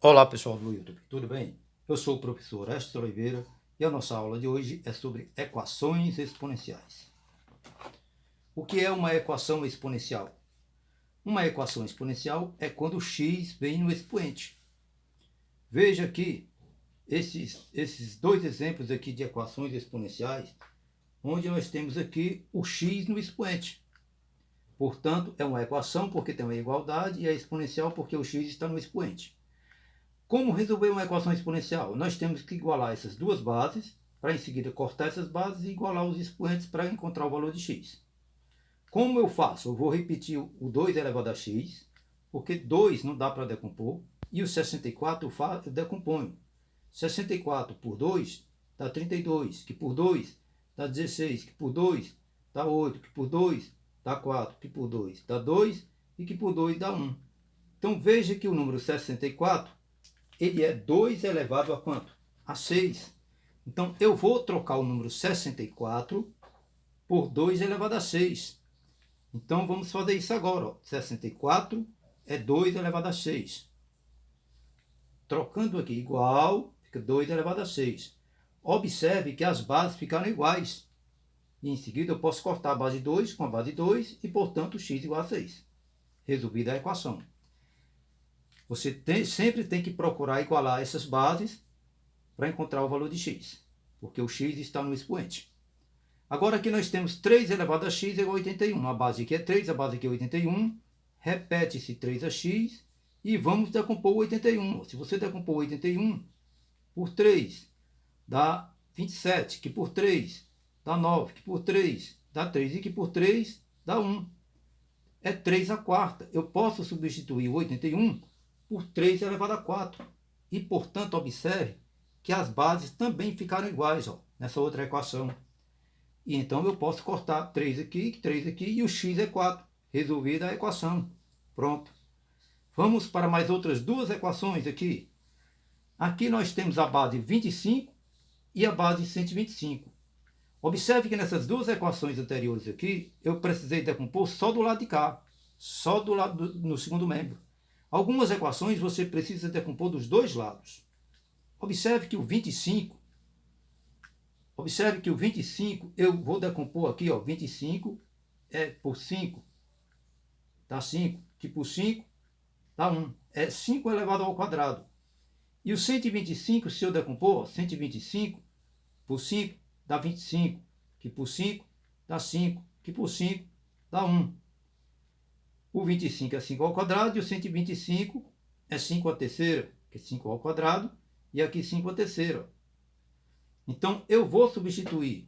Olá pessoal do YouTube, tudo bem? Eu sou o professor Estes Oliveira e a nossa aula de hoje é sobre equações exponenciais. O que é uma equação exponencial? Uma equação exponencial é quando o x vem no expoente. Veja que esses dois exemplos aqui de equações exponenciais, onde nós temos aqui o x no expoente. Portanto, é uma equação porque tem uma igualdade e é exponencial porque o x está no expoente. Como resolver uma equação exponencial? Nós temos que igualar essas duas bases, para em seguida cortar essas bases e igualar os expoentes para encontrar o valor de x. Como eu faço? Eu vou repetir o 2 elevado a x, porque 2 não dá para decompor, e o 64 eu decomponho. 64 por 2 dá 32, que por 2 dá 16, que por 2 dá 8, que por 2 dá 4, que por 2 dá 2 e que por 2 dá 1. Então veja que o número 64 ele é 2 elevado a quanto? A 6. Então, eu vou trocar o número 64 por 2 elevado a 6. Então, vamos fazer isso agora. Ó. 64 é 2 elevado a 6. Trocando aqui igual, fica 2 elevado a 6. Observe que as bases ficaram iguais. E em seguida, eu posso cortar a base 2 com a base 2 e, portanto, x igual a 6. Resolvida a equação. Você sempre tem que procurar igualar essas bases para encontrar o valor de x, porque o x está no expoente. Agora aqui nós temos 3 elevado a x igual a 81. A base aqui é 3, a base aqui é 81. Repete-se 3 a x e vamos decompor o 81. Se você decompor o 81 por 3, dá 27, que por 3 dá 9, que por 3 dá 3 e que por 3 dá 1. É 3 a quarta. Eu posso substituir o 81 por 3 elevado a 4. E, portanto, observe que as bases também ficaram iguais nessa outra equação. E então eu posso cortar 3 aqui e o x é 4. Resolvida a equação. Pronto. Vamos para mais outras duas equações aqui. Aqui nós temos a base 25 e a base 125. Observe que nessas duas equações anteriores aqui, eu precisei decompor só do lado de cá, só do lado no segundo membro. Algumas equações você precisa decompor dos dois lados. Observe que o 25 eu vou decompor aqui, 25 é por 5, dá 5, que por 5 dá 1. É 5 elevado ao quadrado. E o 125, se eu decompor, 125 por 5 dá 25, que por 5 dá 5, que por 5 dá 1. O 25 é 5 ao quadrado e o 125 é 5 à terceira, que é 5 ao quadrado, e aqui 5 à terceira. Então, eu vou substituir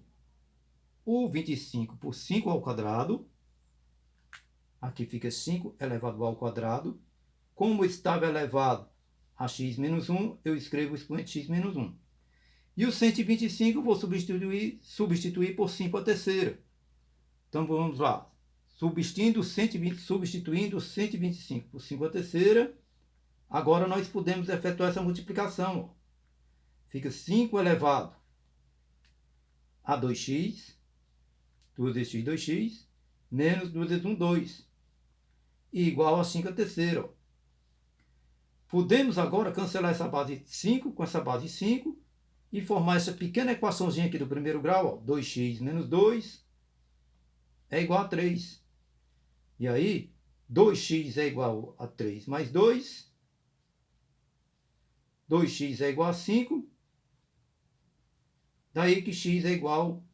o 25 por 5 ao quadrado. Aqui fica 5 elevado ao quadrado. Como estava elevado a x menos 1, eu escrevo o expoente x menos 1. E o 125 eu vou substituir por 5 à terceira. Então, vamos lá. Substituindo o 125 por 5 à terceira, agora nós podemos efetuar essa multiplicação. Fica 5 elevado a 2x, 2 vezes x, 2x, menos 2 vezes 1, 2, e igual a 5 à terceira. Podemos agora cancelar essa base 5 com essa base 5 e formar essa pequena equaçãozinha aqui do primeiro grau, 2x menos 2 é igual a 3. E aí, 2x é igual a 3 mais 2. 2x é igual a 5. Daí que x é igual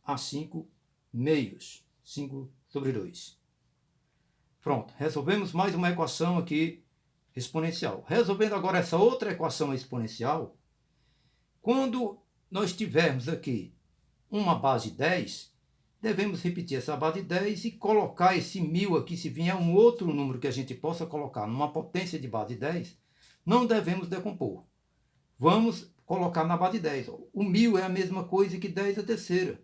a 5 meios. 5 sobre 2. Pronto, resolvemos mais uma equação aqui exponencial. Resolvendo agora essa outra equação exponencial, quando nós tivermos aqui uma base 10, devemos repetir essa base 10 e colocar esse 1000 aqui, se vier um outro número que a gente possa colocar numa potência de base 10, não devemos decompor. Vamos colocar na base 10. O 1000 é a mesma coisa que 10 à terceira.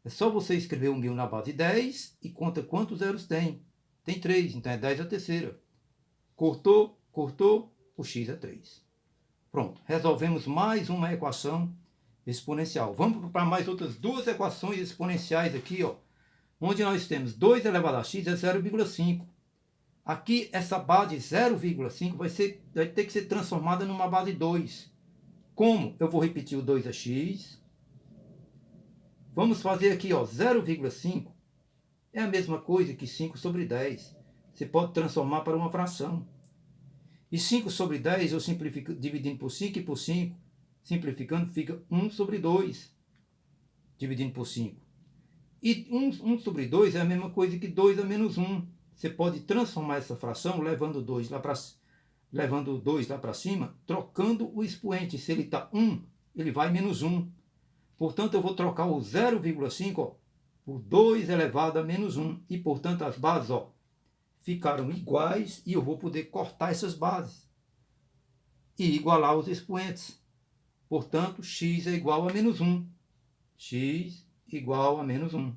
É só você escrever o 1000 na base 10 e conta quantos zeros tem. Tem 3, então é 10 à terceira. Cortou, o x é 3. Pronto, resolvemos mais uma equação exponencial. Vamos para mais outras duas equações exponenciais aqui, onde nós temos 2 elevado a x é 0,5. Aqui, essa base 0,5 vai ter que ser transformada numa base 2. Como? Eu vou repetir o 2 a x. Vamos fazer aqui, ó, 0,5 é a mesma coisa que 5 sobre 10. Você pode transformar para uma fração. E 5 sobre 10, eu simplifico, dividindo por 5 e por 5, simplificando, fica 1 sobre 2, dividindo por 5. E 1 sobre 2 é a mesma coisa que 2 a menos 1. Você pode transformar essa fração levando 2 lá para cima, trocando o expoente. Se ele está 1, ele vai menos 1. Portanto, eu vou trocar o 0,5 por 2 elevado a menos 1. E, portanto, as bases ficaram iguais e eu vou poder cortar essas bases e igualar os expoentes. Portanto, x é igual a menos 1. X igual a menos 1.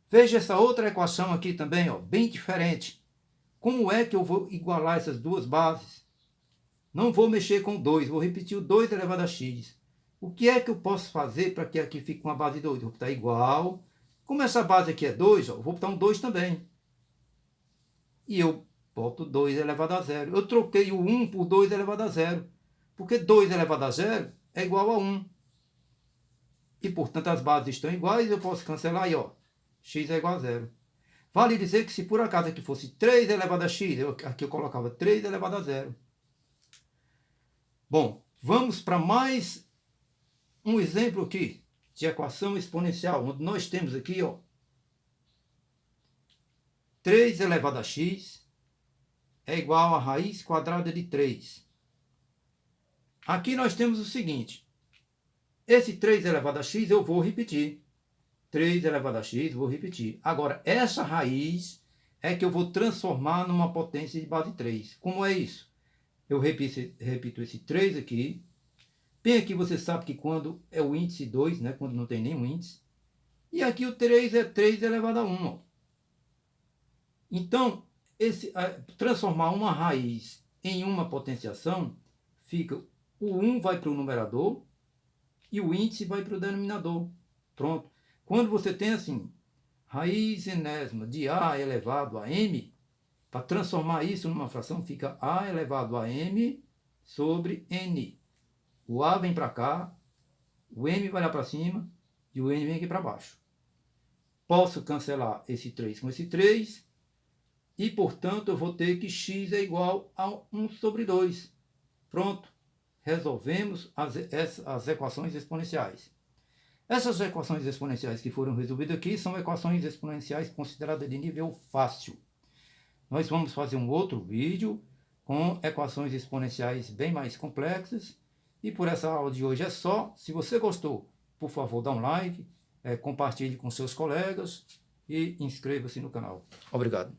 Veja essa outra equação aqui também, bem diferente. Como é que eu vou igualar essas duas bases? Não vou mexer com 2, vou repetir o 2 elevado a x. O que é que eu posso fazer para que aqui fique uma base 2? Vou botar igual. Como essa base aqui é 2, vou botar um 2 também. E eu boto 2 elevado a 0. Eu troquei o 1 por 2 elevado a 0. Porque 2 elevado a 0 é igual a 1. E, portanto, as bases estão iguais, eu posso cancelar aí, x é igual a 0. Vale dizer que se por acaso aqui fosse 3 elevado a x, aqui eu colocava 3 elevado a 0. Bom, vamos para mais um exemplo aqui de equação exponencial, onde nós temos aqui, 3 elevado a x é igual a raiz quadrada de 3. Aqui nós temos o seguinte, esse 3 elevado a x eu vou repetir. 3 elevado a x, vou repetir. Agora, essa raiz é que eu vou transformar numa potência de base 3. Como é isso? Eu repito esse 3 aqui. Bem aqui você sabe que quando é o índice 2, né, quando não tem nenhum índice. E aqui o 3 é 3 elevado a 1. Então, transformar uma raiz em uma potenciação, fica o 1 vai para o numerador e o índice vai para o denominador. Pronto. Quando você tem assim, raiz enésima de a elevado a m, para transformar isso numa fração, fica a elevado a m sobre n. O a vem para cá, o m vai lá para cima e o n vem aqui para baixo. Posso cancelar esse 3 com esse 3 e, portanto, eu vou ter que x é igual a 1 sobre 2. Pronto. Resolvemos as equações exponenciais. Essas equações exponenciais que foram resolvidas aqui são equações exponenciais consideradas de nível fácil. Nós vamos fazer um outro vídeo com equações exponenciais bem mais complexas. E por essa aula de hoje é só. Se você gostou, por favor, dá um like, compartilhe com seus colegas e inscreva-se no canal. Obrigado.